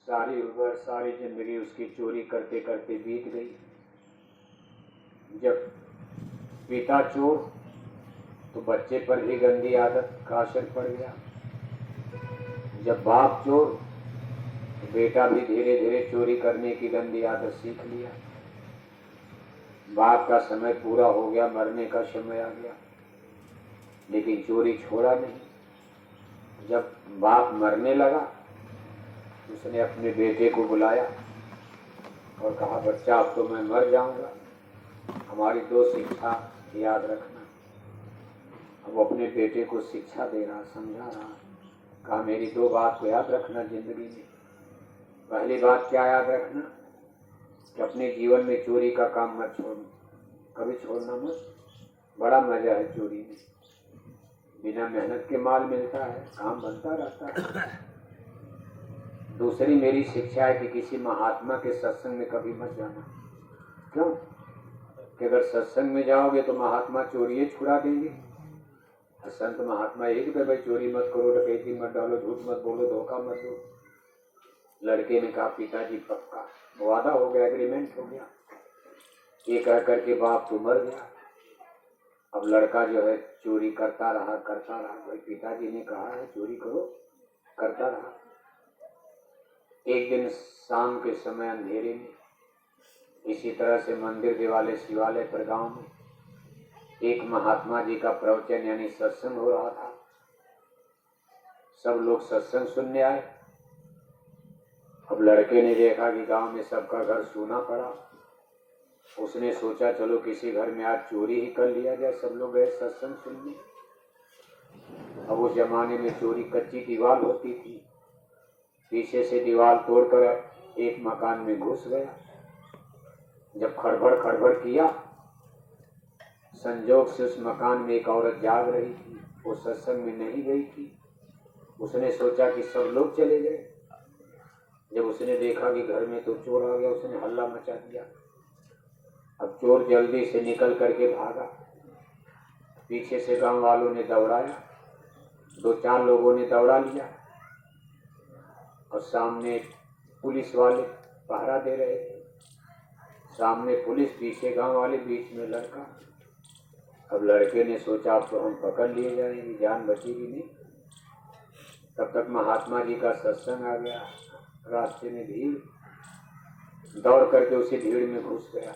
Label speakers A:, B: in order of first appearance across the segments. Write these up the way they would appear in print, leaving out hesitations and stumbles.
A: सारी उम्र सारी जिंदगी उसकी चोरी करते करते बीत गई। जब पिता चोर तो बच्चे पर भी गंदी आदत का असर पड़ गया। जब बाप चोर तो बेटा भी धीरे धीरे चोरी करने की गंदी आदत सीख लिया। बाप का समय पूरा हो गया, मरने का समय आ गया, लेकिन चोरी छोड़ा नहीं। जब बाप मरने लगा उसने अपने बेटे को बुलाया और कहा, बच्चा अब तो मैं मर जाऊंगा, हमारी 2 शिक्षा याद रखना। अब अपने बेटे को शिक्षा दे रहा, समझा रहा। कहा, मेरी 2 बात को याद रखना जिंदगी में। पहली बात क्या याद रखना कि अपने जीवन में चोरी का काम मत छोड़ना, कभी छोड़ना मत। बड़ा मजा है चोरी में, बिना मेहनत के माल मिलता है, काम बनता रहता है। दूसरी मेरी शिक्षा है कि किसी महात्मा के सत्संग में कभी मत जाना। क्यों? कि अगर सत्संग में जाओगे तो महात्मा चोरी छुड़ा देंगे। संत महात्मा एक तो भाई चोरी मत करो, डकैती मत डालो, झूठ मत बोलो, धोखा मत दो। लड़के ने कहा, पिताजी पक्का, वादा हो गया, एग्रीमेंट हो गया। ये कह करके बाप तो मर गया। अब लड़का जो है चोरी करता रहा। भाई पिताजी ने कहा है चोरी करो, करता रहा। एक दिन शाम के समय अंधेरे में इसी तरह से मंदिर दिवाले शिवालय पर गांव में एक महात्मा जी का प्रवचन यानी सत्संग हो रहा था। सब लोग सत्संग सुनने आए। अब लड़के ने देखा कि गांव में सबका घर सूना पड़ा। उसने सोचा चलो किसी घर में आज चोरी ही कर लिया जाए। सब लोग गए सत्संग सुनने। अब उस जमाने में चोरी कच्ची दीवार होती थी। पीछे से दीवार तोड़कर एक मकान में घुस गया। जब खड़बड़ किया, संजोग से उस मकान में एक औरत जाग रही थी, वो सत्संग में नहीं गई थी। उसने सोचा कि सब लोग चले गए। जब उसने देखा कि घर में तो चोर आ गया, उसने हल्ला मचा दिया। अब चोर जल्दी से निकल करके भागा। पीछे से गांव वालों ने दौड़ाया, 2-4 लोगों ने दौड़ा लिया और सामने पुलिस वाले पहरा दे रहे थे। सामने पुलिस, पीछे गांव वाले, बीच में लड़का। अब लड़के ने सोचा अब तो हम पकड़ लिए जाएंगे, जान बचेगी नहीं। तब तक महात्मा जी का सत्संग आ गया। रास्ते में भीड़, दौड़ करके उसी भीड़ में घुस गया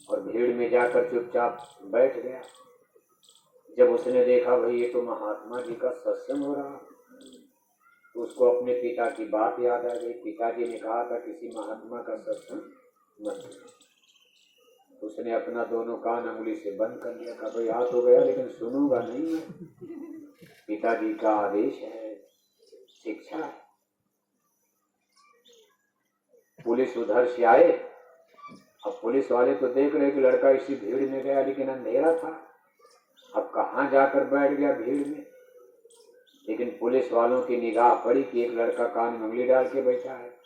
A: और भीड़ में जाकर चुपचाप बैठ गया। जब उसने देखा भाई ये तो महात्मा जी का सत्संग हो रहा, तो उसको अपने पिता की बात याद आ गई। पिताजी ने कहा था किसी महात्मा का सत्संग मत करो। उसने अपना दोनों कान अंगुली से बंद कर लिया। कहा भाई आ तो गया लेकिन सुनूंगा नहीं मैं, पिताजी का आदेश है, शिक्षा है। पुलिस उधर से आए। अब पुलिस वाले तो देख रहे कि लड़का इसी भीड़ में गया, लेकिन अंधेरा था। अब कहाँ जाकर बैठ गया भीड़ में। लेकिन पुलिस वालों की निगाह पड़ी कि एक लड़का कान में उंगली डाल के बैठा है।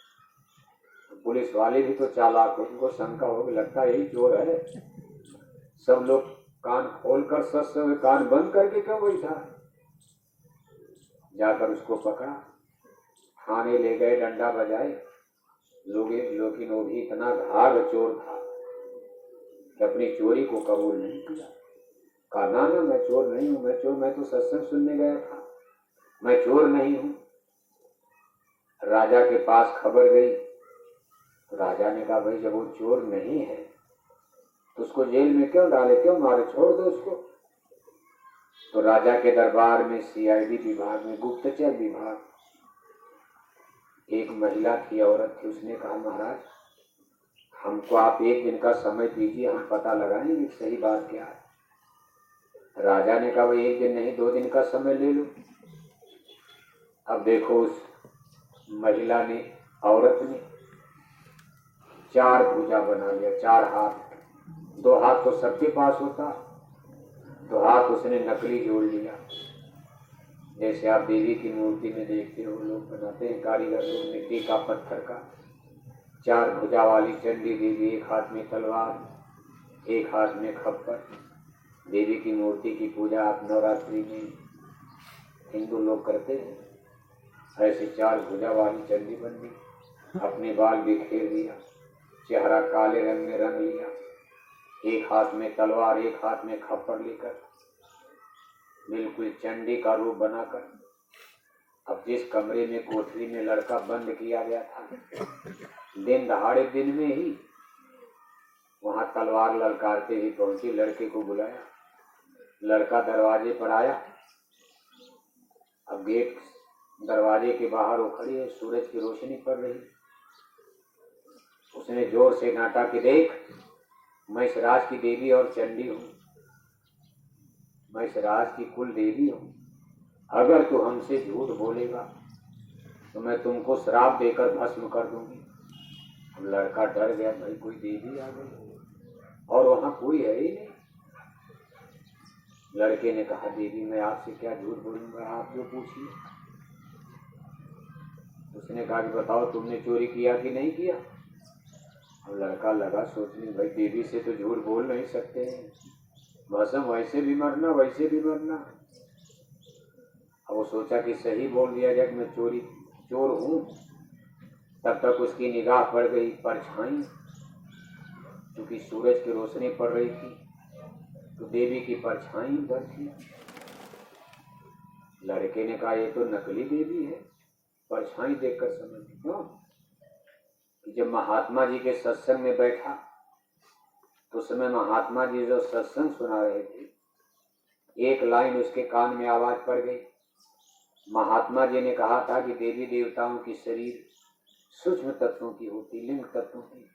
A: पुलिस वाले भी तो चालाक, उनको शंका हो गई, लगता यही चोर है। सब लोग कान खोलकर सत्संग कान बंद करके क्यों बैठा। जाकर उसको पकड़ा, थाने ले गए, डंडा बजाए लोग। लेकिन वो भी इतना घाघ चोर था कि अपनी चोरी को कबूल नहीं किया। कहा ना मैं चोर नहीं हूं, मैं तो सत्संग सुनने गया था, मैं चोर नहीं हूं। राजा के पास खबर गई तो राजा ने कहा भाई जब वो चोर नहीं है तो उसको जेल में क्यों डाले, क्यों मारे, छोड़ दो उसको। तो राजा के दरबार में सीआईडी विभाग में, गुप्तचर विभाग, एक महिला थी, औरत थी। उसने कहा महाराज हमको आप 1 दिन का समय दीजिए, हम पता लगाएंगे सही बात क्या है। राजा ने कहा भाई 1 दिन नहीं 2 दिन का समय ले लो। अब देखो उस महिला ने, औरत ने 4 भुजा बना लिया, 4 हाथ। 2 हाथ तो सबके पास होता, 2 हाथ उसने नकली जोड़ लिया। जैसे आप देवी की मूर्ति में देखते हो लोग बनाते हैं कारीगर लोग, मिट्टी का, पत्थर का। 4 भुजा वाली चंडी देवी, 1 हाथ में तलवार, 1 हाथ में खप्पर। देवी की मूर्ति की पूजा आप नवरात्रि में हिंदू लोग करते हैं। ऐसे 4 भुजा वाली चंडी बन गई, अपने बाल बिखेर दिया, चेहरा काले रंग में रंग लिया, एक हाथ में तलवार एक हाथ में खप्पर लेकर बिल्कुल चंडी का रूप बनाकर अब जिस कमरे में कोठरी में लड़का बंद किया गया था, दिन दहाड़े दिन में ही वहां तलवार ललकारते ही पहुंची, लड़के को बुलाया, लड़का दरवाजे पर आया। अब गेट दरवाजे के बाहर वो खड़ी है, सूरज की रोशनी पड़ रही। उसने जोर से डांटा कि देख, मैं इस राज की देवी और चंडी हूँ, मैं इस राज की कुल देवी हूँ। अगर तू हमसे झूठ बोलेगा तो मैं तुमको श्राप देकर भस्म कर दूंगी। अब लड़का डर गया, भाई कोई देवी आ गई और वहां कोई है ही नहीं। लड़के ने कहा, देवी मैं आपसे क्या झूठ बोलूंगा, आप जो पूछिए। उसने कहा कि बताओ तुमने चोरी किया कि नहीं किया। अब लड़का लगा सोचने, भाई देवी से तो झूठ बोल नहीं सकते हैं, भस्म वैसे भी मरना वैसे भी मरना। अब वो सोचा कि सही बोल दिया जाए कि मैं चोर हूं। तब तक उसकी निगाह पड़ गई परछाई, क्योंकि सूरज की रोशनी पड़ रही थी तो देवी की परछाई उधर थी। लड़के ने कहा, ये तो नकली देवी है, परछाई देखकर समझ क्यों। जब महात्मा जी के सत्संग में बैठा तो उस समय महात्मा जी जो सत्संग सुना रहे थे, एक लाइन उसके कान में आवाज पड़ गई। महात्मा जी ने कहा था कि देवी देवताओं की शरीर सूक्ष्म तत्वों की होती, लिंग तत्वों की।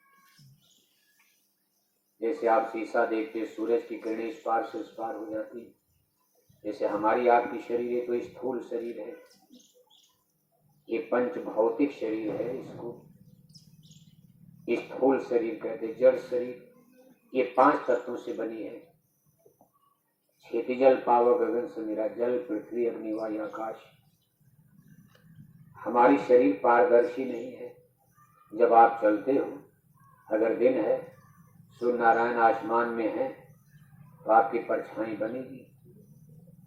A: जैसे आप शीशा देखते, सूरज की किरणें इस पार से उस पार हो जाती, जैसे हमारी आपकी शरीर है तो स्थूल शरीर है, ये पंच भौतिक शरीर है, इसको स्थूल शरीर कहते, जड़ शरीर। ये 5 तत्वों से बनी है, क्षितिजल पावक गगन समीरा, जल पृथ्वी अग्नि वायु आकाश। हमारी शरीर पारदर्शी नहीं है। जब आप चलते हो, अगर दिन है, सूर्य नारायण आसमान में है तो आपकी परछाई बनेगी।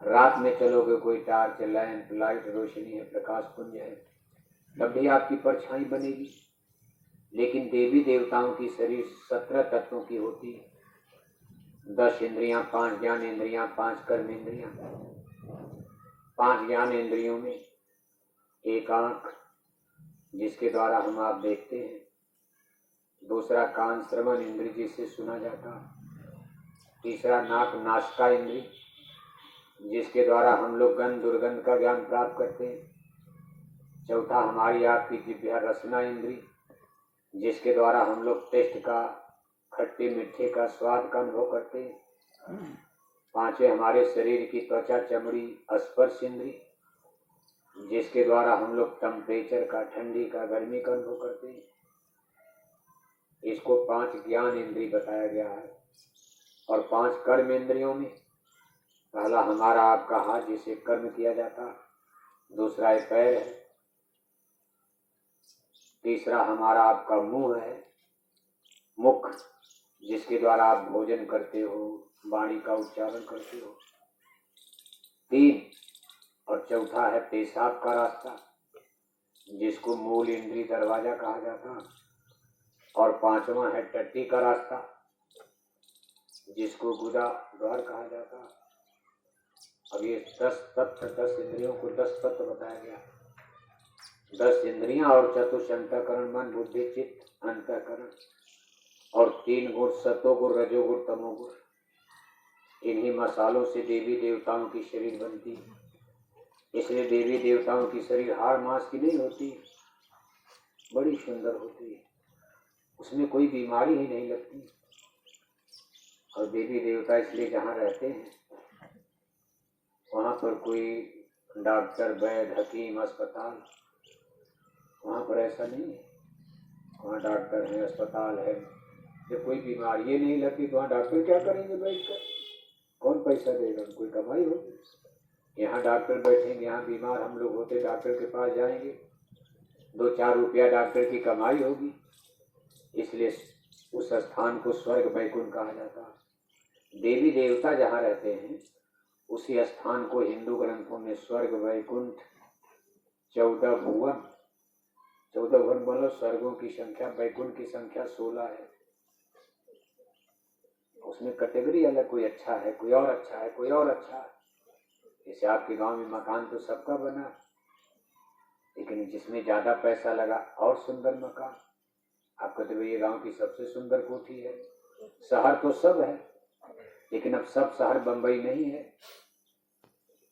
A: रात में चलोगे, कोई टार्च लैंप लाइट रोशनी है, प्रकाश पुंज है, तब भी आपकी परछाई बनेगी। लेकिन देवी देवताओं की शरीर 17 तत्वों की होती है। 10 इंद्रियां, 5 ज्ञान इंद्रियां, 5 कर्म इंद्रियां। 5 ज्ञान इंद्रियों में एक आंख जिसके द्वारा हम आप देखते हैं, दूसरा कान श्रवण इंद्रिय जिससे सुना जाता, तीसरा नाक नासिका इंद्रिय जिसके द्वारा हम लोग गंध दुर्गंध का ज्ञान प्राप्त करते हैं, चौथा हमारी आपकी जिह्वा रसना इंद्रिय जिसके द्वारा हम लोग टेस्ट का, खट्टे मीठे का स्वाद का अनुभव करते हैं, पांचवें हमारे शरीर की त्वचा चमड़ी स्पर्श इंद्रिय जिसके द्वारा हम लोग टेम्परेचर का, ठंडी का, गर्मी का अनुभव करते हैं। इसको 5 ज्ञान इंद्रिय बताया गया है। और 5 कर्म इंद्रियों में पहला हमारा आपका हाथ जिसे कर्म किया जाता, दूसरा पैर है, तीसरा हमारा आपका मुंह है, मुख जिसके द्वारा आप भोजन करते हो, वाणी का उच्चारण करते हो, 3 और चौथा है पेशाब का रास्ता जिसको मूल इंद्रिय दरवाजा कहा जाता, और 5वां है टट्टी का रास्ता जिसको गुदा द्वार कहा जाता। अब ये 10 तत्व, 10 इंद्रियों को 10 तत्व बताया गया। 10 इंद्रियां और चतुष अंतःकरण, मन बुद्धि चित्त अंतःकरण, और 3 गुण सतोगुण रजोगुण तमोगुण। इन्हीं मसालों से देवी देवताओं की शरीर बनती है। इसलिए देवी देवताओं की शरीर हाड़ मांस की नहीं होती, बड़ी सुंदर होती है, उसमें कोई बीमारी ही नहीं लगती। और देवी देवता इसलिए जहाँ रहते हैं वहाँ पर कोई डॉक्टर, वैद्य, हकीम, अस्पताल, वहाँ पर ऐसा नहीं है। वहाँ डॉक्टर है, अस्पताल है, जब कोई बीमारी नहीं लगती तो वहाँ डॉक्टर क्या करेंगे बैठकर, कौन पैसा देगा, कोई कमाई होगी। यहाँ डॉक्टर बैठेंगे, यहाँ बीमार हम लोग होते डॉक्टर के पास जाएंगे, 2-4 रुपया डॉक्टर की कमाई होगी। इसलिए उस स्थान को स्वर्ग वैकुंठ कहा जाता है। देवी देवता जहाँ रहते हैं उसी स्थान को हिंदू ग्रंथों में स्वर्ग वैकुंठ 14 भुवन, 14 भुवन बोलो, स्वर्गों की संख्या, वैकुंठ की संख्या 16 है। उसमें कैटेगरी अलग, कोई अच्छा है, कोई और अच्छा है, कोई और अच्छा है। जैसे आपके गांव में मकान तो सबका बना, लेकिन जिसमें ज्यादा पैसा लगा और सुंदर मकान। आपको तो ये गांव की सबसे सुंदर कोठी है। शहर तो सब है, लेकिन अब सब शहर बंबई नहीं है।